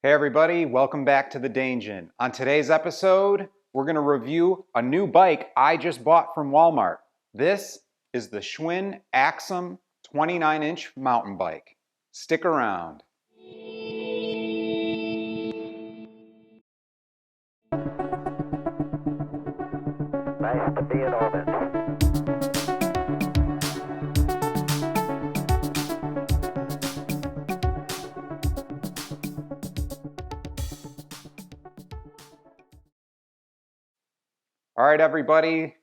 Hey everybody, welcome back to the Dangin. On today's episode, we're going to review a new bike I just bought from Walmart. This is the Schwinn Axum 29-inch mountain bike. Stick around. Nice to be in orbit. All right, everybody.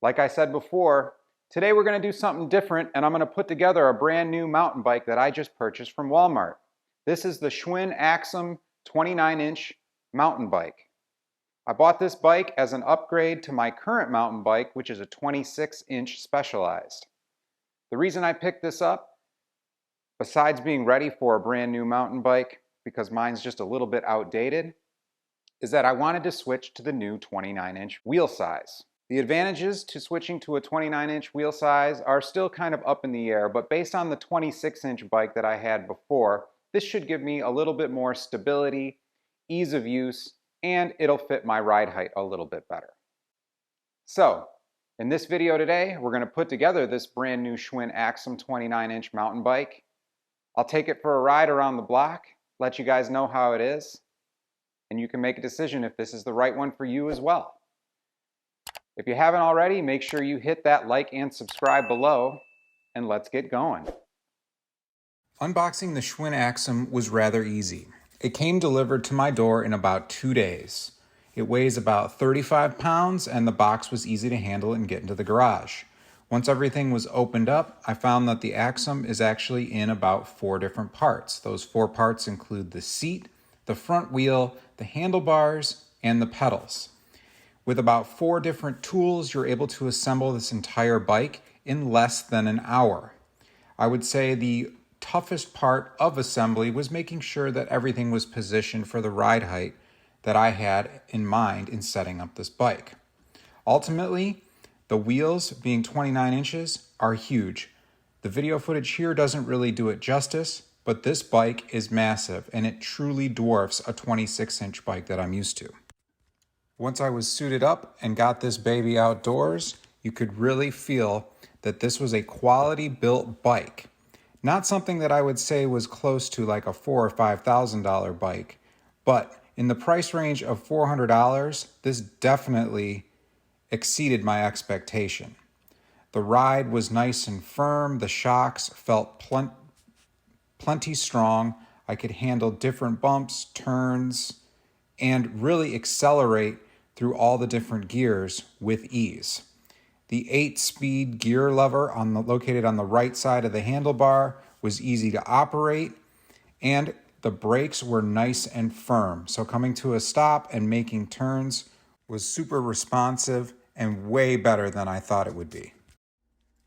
Like I said before, today we're going to do something different, and I'm going to put together a brand new mountain bike that I just purchased from Walmart. This is the Schwinn Axum 29-inch mountain bike. I bought this bike as an upgrade to my current mountain bike, which is a 26-inch Specialized. The reason I picked this up, besides being ready for a brand new mountain bike, because mine's just a little bit outdated, is that I wanted to switch to the new 29-inch wheel size. The advantages to switching to a 29-inch wheel size are still kind of up in the air, but based on the 26-inch bike that I had before, this should give me a little bit more stability, ease of use, and it'll fit my ride height a little bit better. So, in this video today, we're going to put together this brand new Schwinn Axum 29-inch mountain bike. I'll take it for a ride around the block, let you guys know how it is, and you can make a decision if this is the right one for you as well. If you haven't already, make sure you hit that like and subscribe below, and let's get going. Unboxing the Schwinn Axum was rather easy. It came delivered to my door in about 2 days. It weighs about 35 pounds, and the box was easy to handle and get into the garage. Once everything was opened up, I found that the Axum is actually in about 4 different parts. Those 4 parts include the seat, the front wheel, the handlebars, and the pedals. With about 4 different tools, you're able to assemble this entire bike in less than an hour. I would say the toughest part of assembly was making sure that everything was positioned for the ride height that I had in mind in setting up this bike. Ultimately, the wheels, being 29 inches, are huge. The video footage here doesn't really do it justice, but this bike is massive, and it truly dwarfs a 26-inch bike that I'm used to. Once I was suited up and got this baby outdoors, you could really feel that this was a quality built bike. Not something that I would say was close to like a $4,000 or $5,000 bike, but in the price range of $400, this definitely exceeded my expectation. The ride was nice and firm, the shocks felt plenty strong. I could handle different bumps, turns, and really accelerate through all the different gears with ease. The 8-speed gear lever located on the right side of the handlebar was easy to operate, and the brakes were nice and firm. So coming to a stop and making turns was super responsive and way better than I thought it would be.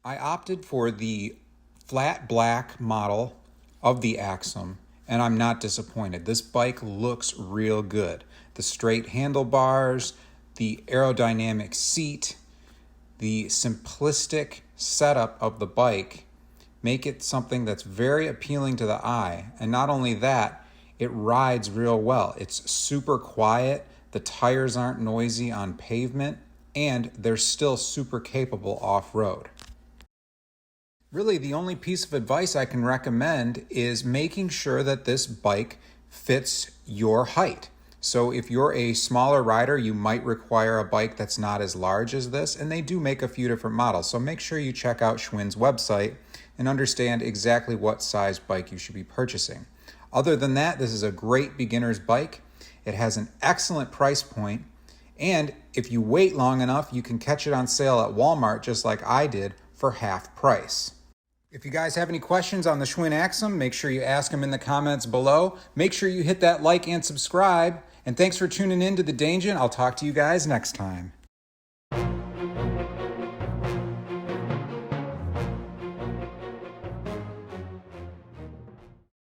I opted for the flat black model of the Axum, and I'm not disappointed. This bike looks real good. The straight handlebars, the aerodynamic seat, the simplistic setup of the bike make it something that's very appealing to the eye. And not only that, it rides real well. It's super quiet, the tires aren't noisy on pavement, and they're still super capable off-road. Really, the only piece of advice I can recommend is making sure that this bike fits your height. So if you're a smaller rider, you might require a bike that's not as large as this, and they do make a few different models. So make sure you check out Schwinn's website and understand exactly what size bike you should be purchasing. Other than that, this is a great beginner's bike. It has an excellent price point, and if you wait long enough, you can catch it on sale at Walmart just like I did for half price. If you guys have any questions on the Schwinn Axum, make sure you ask them in the comments below. Make sure you hit that like and subscribe. And thanks for tuning in to The Dangin. I'll talk to you guys next time.